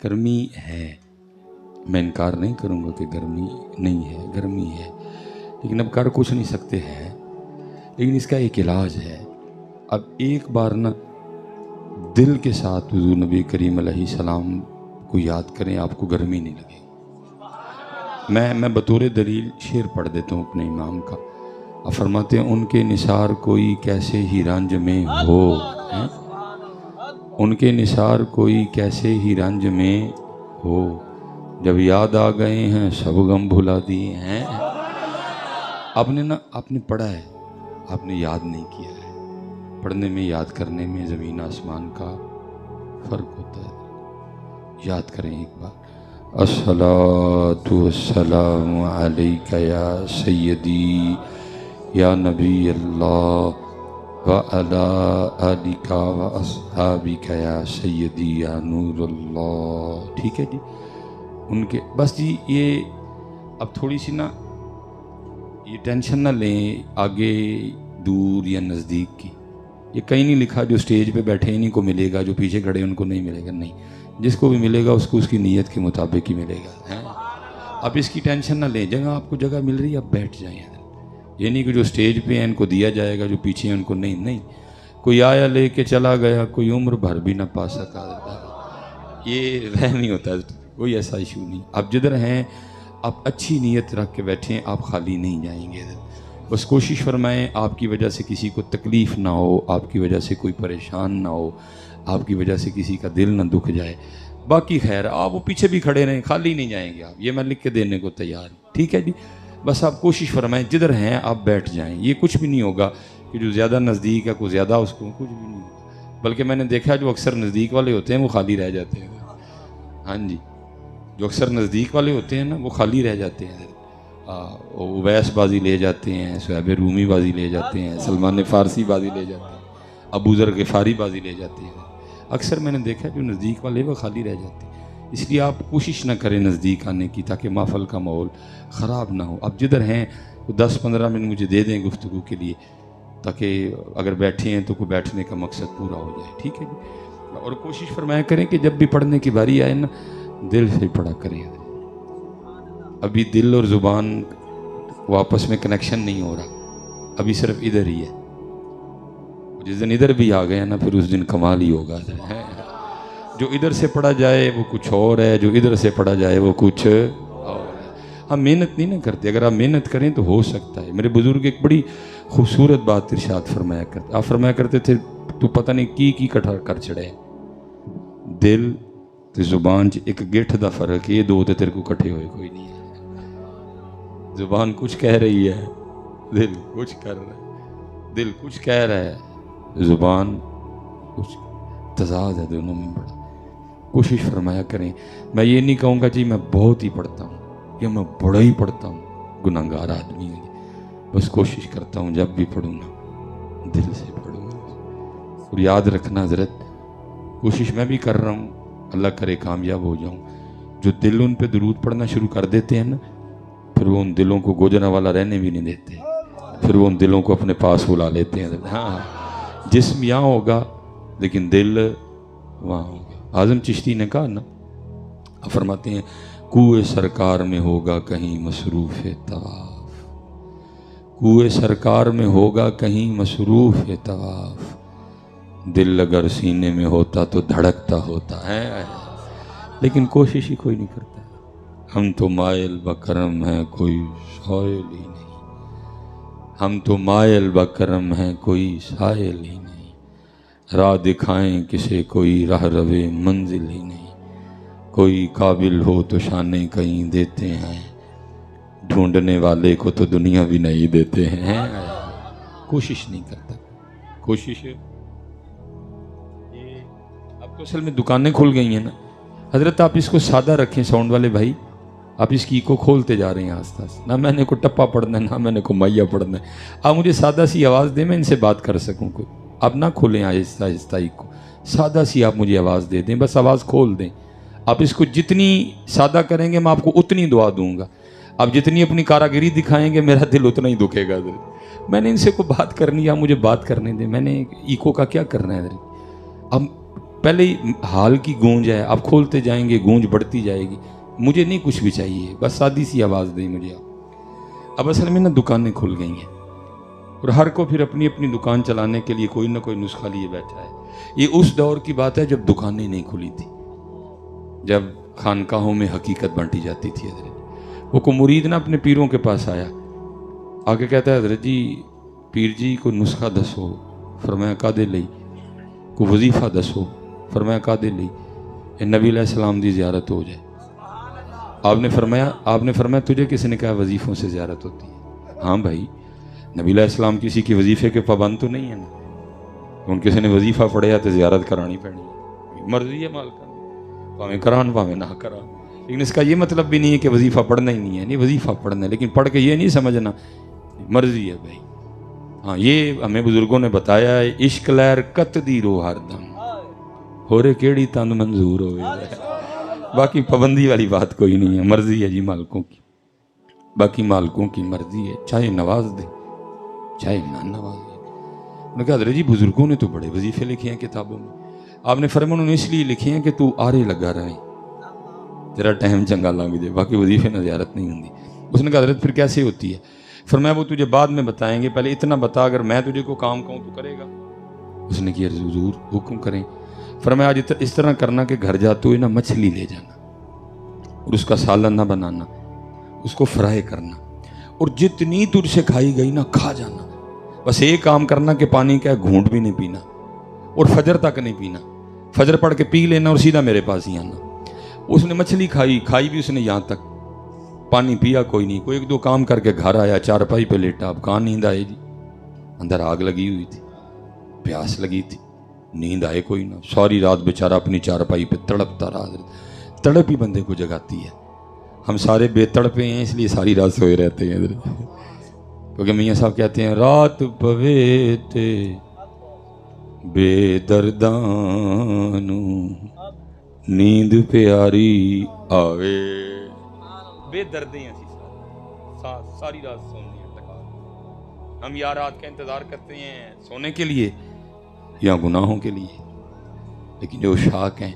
گرمی ہے، میں انکار نہیں کروں گا کہ گرمی نہیں ہے، گرمی ہے، لیکن اب کر کچھ نہیں سکتے ہیں، لیکن اس کا ایک علاج ہے۔ اب ایک بار نا دل کے ساتھ حضور نبی کریم علیہ السلام کو یاد کریں، آپ کو گرمی نہیں لگے گی۔ میں بطور دلیل شعر پڑھ دیتا ہوں اپنے امام کا۔ آپ فرماتے ہیں ان کے نثار کوئی کیسے ہی رنج میں ہو، ان کے نثار کوئی کیسے ہی رنج میں ہو، جب یاد آ گئے ہیں سب غم بھلا دیے ہیں۔ آپ نے پڑھا ہے، آپ نے یاد نہیں کیا ہے۔ پڑھنے میں یاد کرنے میں زمین آسمان کا فرق ہوتا ہے۔ یاد کریں ایک بار، الصلاۃ والسلام علیک یا سیدی یا نبی اللہ وعلی آلک واصحابک یا سیدی یا نور اللہ۔ ٹھیک ہے جی، ان کے بس جی یہ اب تھوڑی سی نا یہ ٹینشن نہ لیں آگے دور یا نزدیک کی۔ یہ کہیں نہیں لکھا جو سٹیج پہ بیٹھے انہیں کو ملے گا، جو پیچھے کھڑے ان کو نہیں ملے گا، نہیں، جس کو بھی ملے گا اس کو اس کی نیت کے مطابق ہی ملے گا۔ اب اس کی ٹینشن نہ لیں، جگہ آپ کو جگہ مل رہی ہے اب بیٹھ جائیں۔ یہ نہیں کہ جو سٹیج پہ ہیں ان کو دیا جائے گا، جو پیچھے ہیں ان کو نہیں۔ کوئی آیا لے کے چلا گیا، کوئی عمر بھر بھی نہ پا سکا، یہ رہ نہیں ہوتا، کوئی ایسا ایشو نہیں۔ آپ جدھر ہیں آپ اچھی نیت رکھ کے بیٹھیں، آپ خالی نہیں جائیں گے۔ بس کوشش فرمائیں آپ کی وجہ سے کسی کو تکلیف نہ ہو، آپ کی وجہ سے کوئی پریشان نہ ہو، آپ کی وجہ سے کسی کا دل نہ دکھ جائے۔ باقی خیر آپ وہ پیچھے بھی کھڑے رہیں، خالی نہیں جائیں گے آپ، یہ میں لکھ کے دینے کو تیار ہوں۔ ٹھیک ہے جی، بس آپ کوشش فرمائیں جدھر ہیں آپ بیٹھ جائیں۔ یہ کچھ بھی نہیں ہوگا کہ جو زیادہ نزدیک ہے کوئی زیادہ اس کو، کچھ بھی نہیں ہوگا، بلکہ میں نے دیکھا جو اکثر نزدیک والے ہوتے ہیں وہ خالی رہ جاتے ہیں۔ ہاں جی، جو اکثر نزدیک والے ہوتے ہیں نا وہ خالی رہ جاتے ہیں۔ اویس بازی لے جاتے ہیں، صہیب رومی بازی لے جاتے ہیں، سلمان فارسی بازی لے جاتے ہیں، ابو ذر غفاری بازی لے جاتے ہیں۔ اکثر میں نے دیکھا جو نزدیک والے وہ خالی رہ جاتے ہیں۔ اس لیے آپ کوشش نہ کریں نزدیک آنے کی تاکہ محفل کا ماحول خراب نہ ہو۔ اب جدھر ہیں 10-15 منٹ مجھے دے دیں گفتگو کے لیے، تاکہ اگر بیٹھے ہیں تو کوئی بیٹھنے کا مقصد پورا ہو جائے۔ ٹھیک ہے جی، اور کوشش فرمایا کریں کہ جب بھی پڑھنے کی باری آئے نا دل سے پڑھا کریں۔ ابھی دل اور زبان وہ آپس میں کنیکشن نہیں ہو رہا، ابھی صرف ادھر ہی ہے۔ جس دن ادھر بھی آ گیا نا پھر اس دن کمال ہی ہوگا۔ جو ادھر سے پڑھا جائے وہ کچھ اور ہے، جو ادھر سے پڑھا جائے وہ کچھ اور ہے۔ ہم محنت نہیں نہ کرتے، اگر آپ محنت کریں تو ہو سکتا ہے۔ میرے بزرگ ایک بڑی خوبصورت بات ارشاد فرمایا کرتے، آپ فرمایا کرتے تھے تو پتہ نہیں کی کٹھا کر چڑھے، دل تے زبان ایک گٹھ دا فرق ہے، یہ دو تے تیرے کو کٹھے ہوئے کوئی نہیں ہے۔ زبان کچھ کہہ رہی ہے، دل کچھ کر رہا ہے، دل کچھ کہہ رہا ہے، زبان کچھ، تضاد ہے دونوں میں بڑا۔ کوشش فرمایا کریں۔ میں یہ نہیں کہوں گا جی میں بہت ہی پڑھتا ہوں یا میں بڑا ہی پڑھتا ہوں، گناہگار آدمی ہوں، بس کوشش کرتا ہوں جب بھی پڑھوں نا دل سے پڑھوں گا۔ اور یاد رکھنا حضرت، کوشش میں بھی کر رہا ہوں، اللہ کرے کامیاب ہو جاؤں۔ جو دل ان پہ درود پڑھنا شروع کر دیتے ہیں نا پھر وہ ان دلوں کو گوجرا والا رہنے بھی نہیں دیتے، پھر وہ ان دلوں کو اپنے پاس بلا لیتے ہیں۔ ہاں، جسم یہاں ہوگا لیکن دل وہاں ہوگا۔ اعظم چشتی نے کہا نا، فرماتے ہیں کوئے سرکار میں ہوگا کہیں مصروف طواف، کوئے سرکار میں ہوگا کہیں مصروف طواف، دل اگر سینے میں ہوتا تو دھڑکتا ہوتا ہے، لیکن کوشش ہی کوئی نہیں کرتا۔ ہم تو مائل بکرم ہیں کوئی سائل ہی نہیں، ہم تو مائل بکرم ہیں کوئی سائل ہی نہیں، راہ دکھائیں کسے کوئی راہ روے منزل ہی نہیں، کوئی قابل ہو تو شانے کہیں دیتے ہیں، ڈھونڈنے والے کو تو دنیا بھی نہیں دیتے ہیں۔ کوشش نہیں کرتا، کوشش اب تو اصل میں دکانیں کھل گئی ہیں نا حضرت، آپ اس کو سادہ رکھیں ساؤنڈ والے بھائی، آپ اس کی کو کھولتے جا رہے ہیں آہستہ آہستہ، نہ میں نے کو ٹپا پڑھنا ہے نہ میں نے کو مائیا پڑھنا ہے، آپ مجھے سادہ سی آواز دیں میں ان سے بات کر سکوں، کوئی آپ نہ کھولیں آہستہ آہستہ ہی کو، سادہ سی آپ مجھے آواز دے دیں، بس آواز کھول دیں۔ آپ اس کو جتنی سادہ کریں گے میں آپ کو اتنی دعا دوں گا، آپ جتنی اپنی کاراگری دکھائیں گے میرا دل اتنا ہی دکھے گا۔ میں نے ان سے کو بات کرنی ہے، آپ مجھے بات کرنے دیں، میں نے ایکو کا کیا کرنا ہے۔ اب पहले ही हाल की गूंज है, आप खोलते जाएंगे गूंज बढ़ती जाएगी। मुझे नहीं कुछ भी चाहिए, बस सादी सी आवाज़ दें मुझे आप। अब असल में ना दुकानें खुल गई हैं और हर को फिर अपनी अपनी दुकान चलाने के लिए कोई ना कोई नुस्खा लिए बैठा है। ये उस दौर की बात है जब दुकानें नहीं खुली थी, जब खानकाहों में हकीकत बांटी जाती थी। हजरत वो को मुरीद ना अपने पीरों के पास आया, आके कहता है हजरत जी पीर जी को नुस्खा दसो। फरमाया कादे लई? को वजीफा दसो। फरमाया कादे लई? नबी अलैहिस्सलाम दी ज़ियारत हो जाए। आपने फरमाया तुझे किसने कहा वजीफ़ों से ज़ियारत होती है? हाँ भाई, नबी अलैहिस्सलाम किसी की वजीफ़े के पाबंद तो नहीं है ना, उन किसी ने वजीफ़ा पढ़िया तो ज़ियारत करानी पैनी है, मर्जी है मालिक, भावें करान भावें ना करान। लेकिन इसका ये मतलब भी नहीं है कि वजीफ़ा पढ़ना ही नहीं है, नहीं वजीफ़ा पढ़ना है, लेकिन पढ़ के ये नहीं समझना मर्जी है भाई। हाँ, ये हमें बुजुर्गों ने बताया है, इश्क लहर कत दी रो हरदम होरे केड़ी तंद मंजूर होवे। बाकी पाबंदी वाली बात कोई नहीं है, मर्जी है जी मालिकों की, बाकी मालिकों की मर्जी है, चाहे नवाज दे चाहे ना नवाज दे। उन्होंने कहा हज़रत जी बुजुर्गों ने तो बड़े वजीफे लिखे हैं किताबों में। आपने फरमाया उन्होंने इसलिए लिखे हैं कि तू आरे लगा रहे, तेरा टाइम चंगा लग जाए, बाकी वजीफे न ज़ियारत नहीं होती। उसने कहा हज़रत फिर कैसे होती है? फरमाया वो तुझे बाद में बताएंगे, पहले इतना बता, अगर मैं तुझे को काम कहूँ तो करेगा? उसने किया हुजूर हुक्म करें। फरमाया आज इस तरह करना कि घर जाते हुए ना मछली ले जाना और उसका सालन ना बनाना, उसको फ्राई करना, और जितनी तुझसे खाई गई ना खा जाना। बस एक काम करना कि पानी का घूंट भी नहीं पीना और फजर तक नहीं पीना, फजर पढ़ के पी लेना और सीधा मेरे पास ही आना। उसने मछली खाई भी उसने यहाँ तक, पानी पिया कोई नहीं। कोई एक दो काम करके घर आया, चारपाई पे लेटा, अब कहाँ नींद आएगी? अंदर आग लगी हुई थी, प्यास लगी थी, नींद आए कोई ना। सारी रात बेचारा अपनी चारपाई पे तड़पता रहा। तड़प ही बंदे को जगाती है। हम सारे बेतड़पे हैं इसलिए सारी रात सोए रहते हैं, क्योंकि मियाँ साहब कहते हैं रात पवे ते बेदर्दानू नींद प्यारी आवे। बेदर्दे हैं सारी रात सोनी है टका। हम या रात का इंतजार करते हैं सोने के लिए या गुनाहों के लिए, लेकिन जो शाक हैं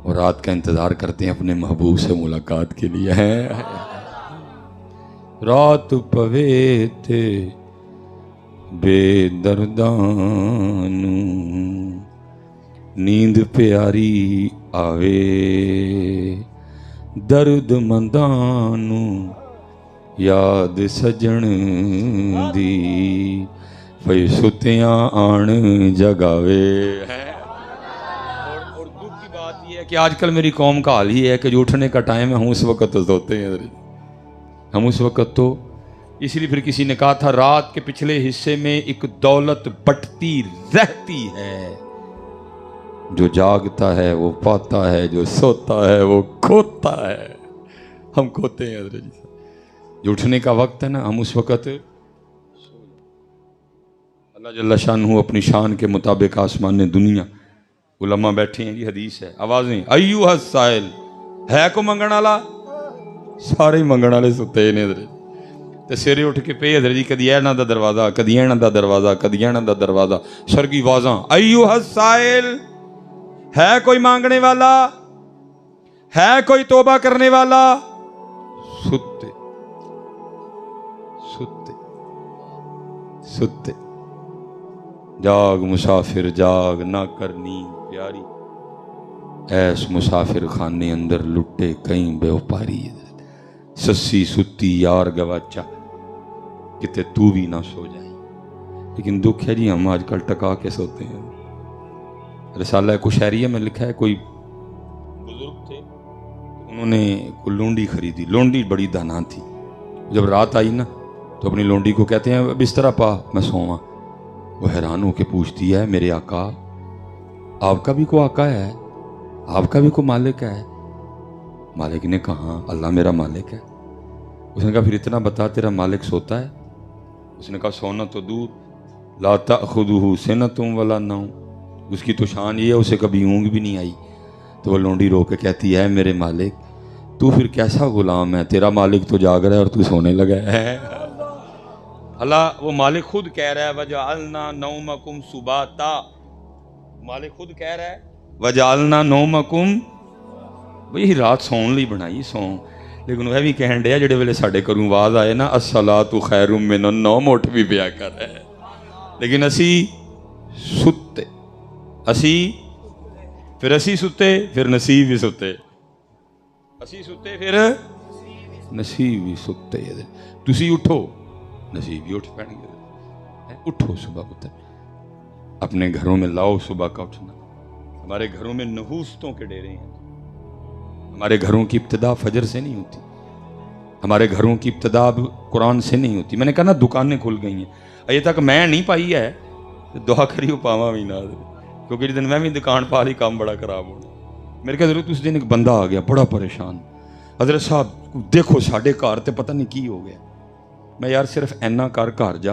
वो रात का इंतजार करते हैं अपने महबूब से मुलाकात के लिए। है रात पवे थे बेदर्दानू नींद प्यारी आवे दर्द मंदानू याद सजन दी भई सुतियां आण जगावे। और दुख की बात यह है कि आजकल मेरी कौम का हाल ही है कि जो उठने का टाइम है हम उस वक्त तो सोते हैं, हम उस वक्त तो। इसलिए फिर किसी ने कहा था रात के पिछले हिस्से में एक दौलत बटती रहती है, जो जागता है वो पाता है, जो सोता है वो खोता है। हम खोते हैं हज़रत जी। जो उठने का वक्त है ना हम उस वक्त अल्लाह जल्ला शानहू अपनी शान के मुताबिक आसमान ने दुनिया उलमा बैठे हैं जी, हदीस है, आवाज़ें अय्यू हसाइल है को मंगण वाला, सारे मंगण वाले सुते ने हज़रत। तो सवेरे उठ के पे हज़रत जी कदी ऐना दा दरवाज़ा, कदी ऐना दा दरवाज़ा, कदी ऐना दा दरवाज़ा, सरगी आवाज़ां अय्यू हसाइल है कोई मांगने वाला, है कोई तौबा करने वाला। सुते सुते सुते जाग मुसाफिर जाग ना करनी प्यारी, ऐस मुसाफिर खाने अंदर लुटे कई व्यापारी। सस्सी सुती यार गवाचा किते तू भी ना सो जाए। लेकिन दुख है जी हम आजकल टका के सोते हैं। रिसाला कुशैरिया में लिखा है कोई बुजुर्ग थे, उन्होंने कोई लोंडी खरीदी, लोंडी बड़ी दाना थी। जब रात आई ना तो अपनी लोंडी को कहते हैं बिस्तरा पा मैं सोवा। वो हैरान होकर पूछती है मेरे आका आपका भी को आका है, आपका भी को मालिक है? मालिक ने कहा अल्लाह मेरा मालिक है। उसने कहा फिर इतना बता तेरा मालिक सोता है? उसने कहा सोना तो दूर, ला ताखुदुहु सिनतुम वला नौम, उसकी तो शान ये है उसे कभी ऊँग भी नहीं आई। तो वो लोंडी रो के कहती है मेरे मालिक तू फिर कैसा गुलाम है, तेरा मालिक तो जाग रहा है और तू सोने लगा है। अल्लाह वो मालिक खुद कह रहा है वजअलना नौमकुम सुबाता, मालिक खुद कह रहा है वजालना नौमकुम, बई रात सौन ਲਈ ਬਣਾਈ ਸੌਂ। ਲੇਕਿਨ ਉਹ ਵੀ ਕਹਿਣ ਡਿਆ ਜਿਹੜੇ ਵੇਲੇ ਸਾਡੇ ਘਰੋਂ ਆਵਾਜ਼ ਆਏ ਨਾ अस्सलातु खैरुम मिनन नौम, ਉੱਠ ਵੀ ਪਿਆ ਕਰ। ਲੇਕਿਨ ਅਸੀਂ ਸੁੱਤੇ, ਫਿਰ ਅਸੀਂ ਸੁੱਤੇ, ਫਿਰ ਨਸੀਬ ਵੀ ਸੁੱਤੇ, ਅਸੀਂ ਸੁੱਤੇ ਫਿਰ ਨਸੀਬ ਵੀ ਸੁੱਤੇ। ਤੁਸੀਂ ਉੱਠੋ, नसीब भी उठ पैणगे। उठो सुबह पुत्र, अपने घरों में लाओ सुबह का उठना। हमारे घरों में नहूसतों के डेरे हैं। हमारे घरों की इब्तिदा फजर से नहीं होती, हमारे घरों की इब्तिदा कुरान से नहीं होती। मैंने कहा ना दुकानें खुल गई हैं, अजे तक मैं नहीं पाई है, तो दुआ करियो पावा भी ना, क्योंकि जिस दिन मैं भी दुकान पा ली काम बड़ा खराब होना। मेरे क्या जरूरत, उस दिन एक बंदा आ गया बड़ा परेशान, हजरत साहब देखो साढ़े घर ते पता नहीं की हो गया। मैं यार सिर्फ इन्ना कर घर जा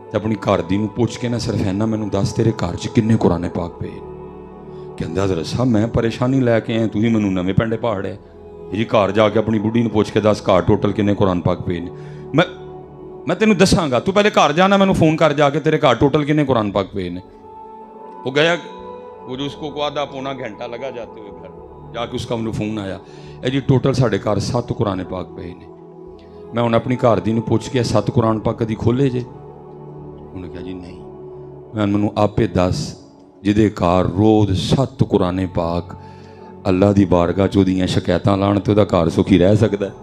ते अपनी घर दी नूं पुछ के ना सिर्फ इन्ना मैनूं दस तेरे घर च किन्ने कुराने पाक पे। कहंदा हज़रत साहब मैं परेशानी लैके आया, तुसीं मैनूं नवें पिंड पहाड़े जी, घर जाके अपनी बुढ़ी नूं पुछ के दस घर टोटल किन्ने कुरान पाक पे ने। मैं तेनूं दसांगा, तू पहले घर जाना, मैनूं फोन कर जाके तेरे घर टोटल किन्ने कुरान पाक पे ने। वो गया, वो जो उसको आधा पौना घंटा लगा जाते हुए घर जाके, उसका मैनूं फोन आया, जी टोटल साढ़े घर 7 कुराने पाक पे ने। मैं उन्हें अपनी घर दी नूं पुछ के 7 कुरान पाक कदी खोले जे? उन्हें कहा जी नहीं। मैं मैनूं आपे दस जिहदे घर रोज़ 7 कुराने पाक अल्लाह दी बारगाह च ओहदियां शिकायतां लाण ते ओहदा घर सुखी रह सकदा है?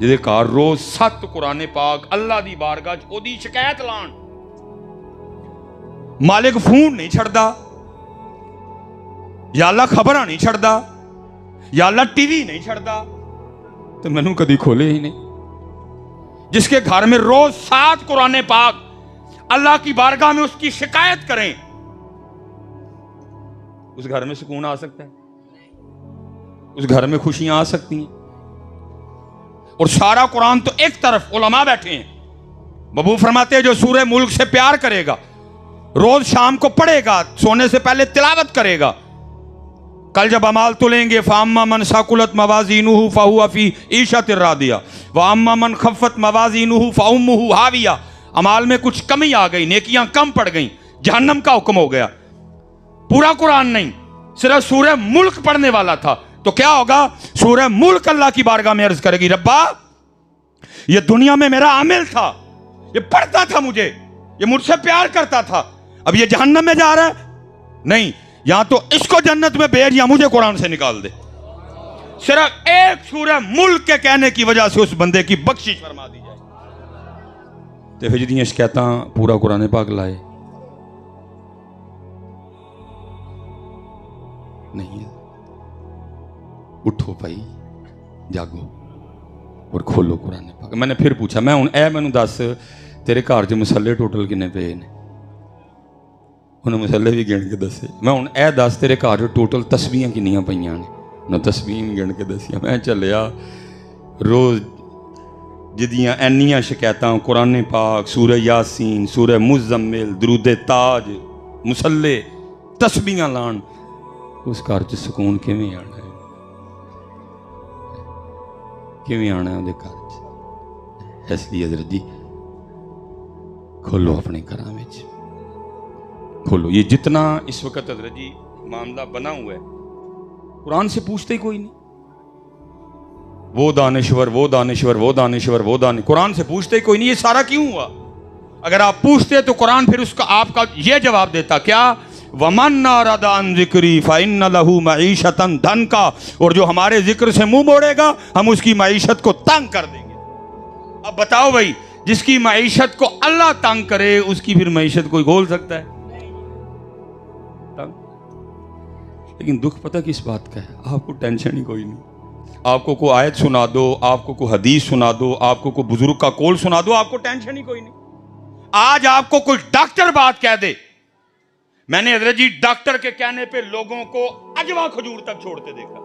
जिहदे घर रोज़ 7 कुराने पाक अल्लाह दी बारगाह च ओहदी शिकायत लाण, मालिक फोन नहीं छड़दा, या अल्लाह खबरां नहीं छड़दा, या अल्लाह टीवी नहीं छड़दा, तो मैनू कभी खोले ही नहीं। जिसके घर में रोज 7 कुराने पाक अल्लाह की बारगाह में उसकी शिकायत करें, उस घर में सुकून आ सकता है, उस घर में खुशियां आ सकती हैं। और सारा कुरान तो एक तरफ, उलमा बैठे हैं, बबू फरमाते हैं जो सूरह मुल्क से प्यार करेगा, रोज शाम को पढ़ेगा, सोने से पहले तिलावत करेगा, कल जब अमाल तुलेंगे, फ़अम्मा मन सकुलत मवाज़ीनुहु फ़हुवा फ़ी ईशतिर रादिया व अम्मा मन खफ़्फ़त मवाज़ीनुहु फ़उम्मुहु हाविया। अमाल में कुछ कमी आ गई, नेकियां कम पड़ गई, जहन्नम का हुक्म हो गया। पूरा कुरान नहीं, सिर्फ सूरह मुल्क पढ़ने वाला था, तो क्या होगा? सूरह मुल्क अल्लाह की बारगाह में अर्ज करेगी, रब्बा ये दुनिया में मेरा आमिल था, ये पढ़ता था मुझे, ये मुझसे प्यार करता था, अब ये जहन्नम में जा रहा है, नहीं, या तो इसको जन्नत में भेज या मुझे कुरान से निकाल दे। सिर्फ एक सूरह मुल्क के कहने की वजह से उस बंदे की बख्शिश फरमा दी जाए। ते फिर जिहदियां शिकायतां पूरा कुरान पाक लाए नहीं है। उठो भाई, जागो और खोलो कुरान पाक। मैंने फिर पूछा, मैं हुण ए मैनूं दस तेरे घर च मसले टोटल किन्ने पे ने? उन्हें मसले भी गिन के दसे। मैं हुण ए दस तेरे घर टोटल तस्बीहां किन्नियां पईयां ने? उन्हें तस्बीहां गिन के दसिया। मैं चलिया रोज़ जिहदियां इन्नियां शिकायतां, कुरान पाक, सूरह यासीन, सूरह मुज़म्मिल, दरूद ताज, मुसल्ले, तस्बीहां लाण, उस घर च सुकून किवें आना है? किवें आना है उहदे घर च? इसलिए हज़रत जी खोलो अपने घरां विच, खोलो। ये जितना इस वक्त हज़रत जी मामला बना हुआ है, कुरान से पूछते ही कोई नहीं। वो दानिश्वर, वो दानिश्वर, वो दानिश्वर, वो कुरान से पूछते ही कोई नहीं। ये सारा क्यों हुआ? अगर आप पूछते तो कुरान फिर उसका आपका ये जवाब देता, क्या? वमन अरदा अन ज़िक्री फ़इन्न लहू मईशतन दनका, और जो हमारे जिक्र से मुंह मोड़ेगा हम उसकी मईशत को तंग कर देंगे। अब बताओ भाई, जिसकी मईशत को अल्लाह तंग करे उसकी फिर मईशत कोई खोल सकता है? लेकिन दुख पता किस बात का है? आपको टेंशन ही कोई नहीं। आपको कोई आयत सुना दो, आपको कोई हदीस सुना दो, आपको कोई बुजुर्ग का कौल सुना दो, आपको टेंशन ही कोई नहीं। आज आपको कोई डॉक्टर बात कह दे, मैंने हज़रत जी डॉक्टर के कहने पे लोगों को अजवा खजूर तक छोड़ते देखा।